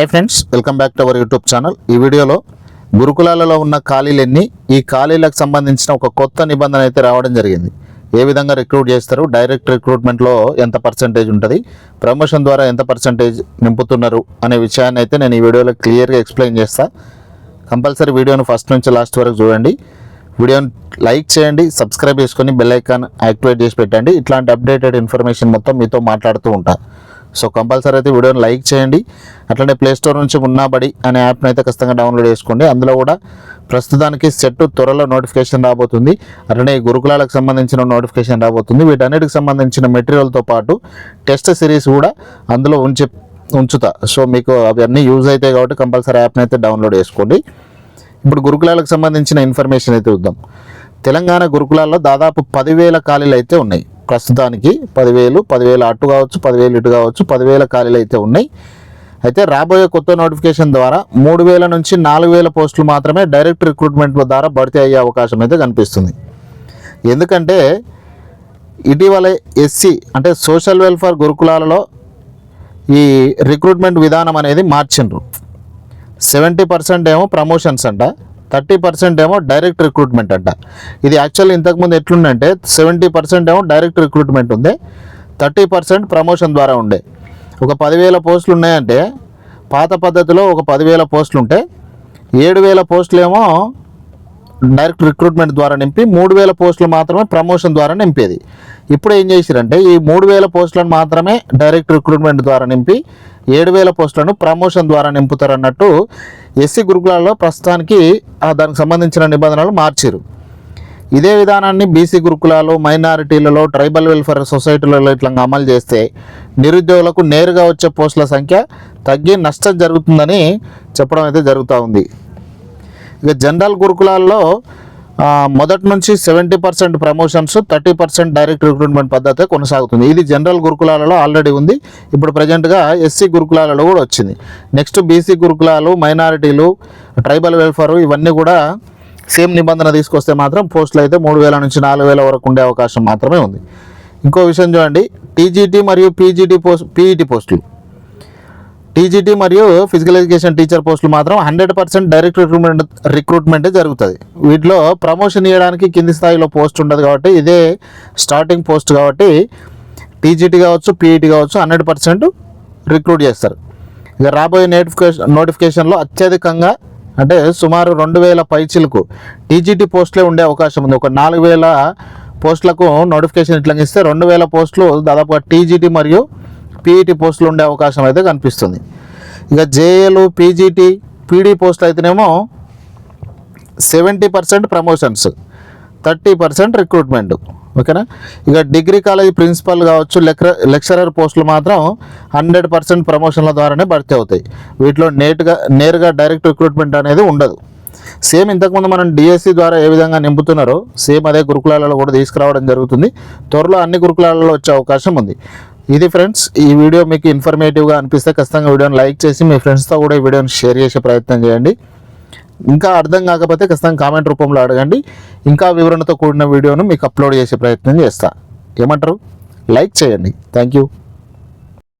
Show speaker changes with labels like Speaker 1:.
Speaker 1: Hi friends, welcome back to our YouTube channel. ఈ వీడియోలో గురుకులాలలో ఉన్న ఖాళీలు ఎన్ని, ఈ ఖాళీలకు సంబంధించిన ఒక కొత్త నిబంధన అయితే రావడం జరిగింది. ఏ విధంగా రిక్రూట్ చేస్తారు, డైరెక్ట్ రిక్రూట్మెంట్లో ఎంత పర్సంటేజ్ ఉంటుంది, ప్రమోషన్ ద్వారా ఎంత పర్సంటేజ్ నింపుతున్నారు అనే విషయాన్ని అయితే నేను ఈ వీడియోలో క్లియర్గా ఎక్స్ప్లెయిన్ చేస్తాను. కంపల్సరీ వీడియోను ఫస్ట్ నుంచి లాస్ట్ వరకు చూడండి. వీడియోని లైక్ చేయండి, సబ్స్క్రైబ్ చేసుకొని బెల్ ఐకాన్ యాక్టివేట్ చేసి పెట్టండి. ఇట్లాంటి అప్డేటెడ్ ఇన్ఫర్మేషన్ మొత్తం మీతో మాట్లాడుతూ ఉంటాను. సో కంపల్సరీ అయితే వీడియోని లైక్ చేయండి. అట్లనే ప్లేస్టోర్ నుంచి ఉన్నాబడి అనే యాప్ని అయితే ఖచ్చితంగా డౌన్లోడ్ చేసుకోండి. అందులో కూడా ప్రస్తుతానికి సెట్ త్వరలో నోటిఫికేషన్ రాబోతుంది. అట్లనే గురుకులాలకు సంబంధించిన నోటిఫికేషన్ రాబోతుంది. వీటన్నిటికి సంబంధించిన మెటీరియల్తో పాటు టెస్ట్ సిరీస్ కూడా అందులో ఉంచుతా. సో మీకు అవన్నీ యూజ్ అవుతాయి కాబట్టి కంపల్సరీ యాప్ని అయితే డౌన్లోడ్ చేసుకోండి. ఇప్పుడు గురుకులాలకు సంబంధించిన ఇన్ఫర్మేషన్ అయితే చూద్దాం. తెలంగాణ గురుకులాల్లో దాదాపు 10,000 ఖాళీలు అయితే ఉన్నాయి. ప్రస్తుతానికి 10,000 అటు కావచ్చు, 10,000 ఇటు కావచ్చు, 10,000 ఖాళీలు అయితే ఉన్నాయి. అయితే రాబోయే కొత్త నోటిఫికేషన్ ద్వారా 3,000 నుంచి 4,000 పోస్టులు మాత్రమే డైరెక్ట్ రిక్రూట్మెంట్ ద్వారా భర్తీ అయ్యే అవకాశం అయితే కనిపిస్తుంది. ఎందుకంటే ఇటీవలే ఎస్సీ అంటే సోషల్ వెల్ఫేర్ గురుకులాలలో ఈ రిక్రూట్మెంట్ విధానం అనేది మార్చిండ్రు. 70% ఏమో ప్రమోషన్స్ అంట, 30% ఏమో డైరెక్ట్ రిక్రూట్మెంట్ అంట. ఇది యాక్చువల్లీ ఇంతకుముందు ఎట్లుందంటే 70% ఏమో డైరెక్ట్ రిక్రూట్మెంట్ ఉంది, 30% ప్రమోషన్ ద్వారా ఉండే. ఒక 10,000 పోస్టులు ఉన్నాయంటే పాత పద్ధతిలో ఒక 10,000 పోస్టులు ఉంటే 7,000 పోస్టులు ఏమో డైరెక్ట్ రిక్రూట్మెంట్ ద్వారా నింపి 3,000 పోస్టులు మాత్రమే ప్రమోషన్ ద్వారా నింపేది. ఇప్పుడు ఏం చేసిరంటే ఈ 3,000 పోస్టులను మాత్రమే డైరెక్ట్ రిక్రూట్మెంట్ ద్వారా నింపి 7,000 పోస్టులను ప్రమోషన్ ద్వారా నింపుతారు అన్నట్టు ఎస్సీ గురుకులాల్లో ప్రస్తుతానికి దానికి సంబంధించిన నిబంధనలు మార్చారు. ఇదే విధానాన్ని బీసీ గురుకులాలు, మైనారిటీలలో, ట్రైబల్ వెల్ఫేర్ సొసైటీలలో ఇట్లా అమలు చేస్తే నిరుద్యోగులకు నేరుగా వచ్చే పోస్టుల సంఖ్య తగ్గి నష్టం జరుగుతుందని చెప్పడం అయితే జరుగుతూ ఉంది. ఇక జనరల్ గురుకులాల్లో మొదటి నుంచి 70% ప్రమోషన్స్, 30% డైరెక్ట్ రిక్రూట్మెంట్ పద్ధతి కొనసాగుతుంది. ఇది జనరల్ గురుకులాలలో ఆల్రెడీ ఉంది. ఇప్పుడు ప్రజెంట్గా ఎస్సీ గురుకులాలలో కూడా వచ్చింది. నెక్స్ట్ బీసీ గురుకులాలు, మైనారిటీలు, ట్రైబల్ వెల్ఫేర్ ఇవన్నీ కూడా సేమ్ నిబంధన తీసుకొస్తే మాత్రం పోస్టులు అయితే 3,000 నుంచి 4,000 వరకు ఉండే అవకాశం మాత్రమే ఉంది. ఇంకో విషయం చూడండి, టీజీటీ మరియు పీఈటీ పోస్టులు, టీజీటీ మరియు ఫిజికల్ ఎడ్యుకేషన్ టీచర్ పోస్టులు మాత్రం 100% డైరెక్ట్ రిక్రూట్మెంటే జరుగుతుంది. వీటిలో ప్రమోషన్ ఇవ్వడానికి కింది స్థాయిలో పోస్ట్ ఉండదు కాబట్టి ఇదే స్టార్టింగ్ పోస్ట్ కాబట్టి టీజీటీ కావచ్చు, పీఈటీ కావచ్చు 100% రిక్రూట్ చేస్తారు. ఇక రాబోయే నోటిఫికేషన్లో అత్యధికంగా అంటే సుమారు 2,000 పైచిలకు టీజీటీ పోస్టులే ఉండే అవకాశం ఉంది. ఒక 4,000 పోస్టులకు నోటిఫికేషన్ ఇట్లా ఇస్తే 2,000 పోస్టులు దాదాపుగా టీజీటీ మరియు పీఈటీ పోస్టులు ఉండే అవకాశం అయితే కనిపిస్తుంది. ఇక జేఏలు, పీజీటీ, పీడీ పోస్టులు అయితేనేమో 70% ప్రమోషన్స్, 30% రిక్రూట్మెంట్. ఓకేనా. ఇక డిగ్రీ కాలేజ్ ప్రిన్సిపల్ కావచ్చు, లెక్చరర్ పోస్టులు మాత్రం 100% ప్రమోషన్ల ద్వారానే భర్తీ అవుతాయి. వీటిలో నేరుగా డైరెక్ట్ రిక్రూట్మెంట్ అనేది ఉండదు. సేమ్ ఇంతకుముందు మనం డిఎస్సి ద్వారా ఏ విధంగా నింపుతున్నారో సేమ్ అదే గురుకులాలలో కూడా తీసుకురావడం జరుగుతుంది. త్వరలో అన్ని గురుకులాలలో వచ్చే అవకాశం ఉంది. ఇది ఫ్రెండ్స్, ఈ వీడియో మీకు ఇన్ఫర్మేటివ్గా అనిపిస్తే ఖచ్చితంగా వీడియోని లైక్ చేసి మీ ఫ్రెండ్స్తో కూడా ఈ వీడియోని షేర్ చేసే ప్రయత్నం చేయండి. ఇంకా అర్థం కాకపోతే ఖచ్చితంగా కామెంట్ రూపంలో అడగండి. ఇంకా వివరణతో కూడిన వీడియోను మీకు అప్లోడ్ చేసే ప్రయత్నం చేస్తా. ఏమంటారు? లైక్ చేయండి. Thank you.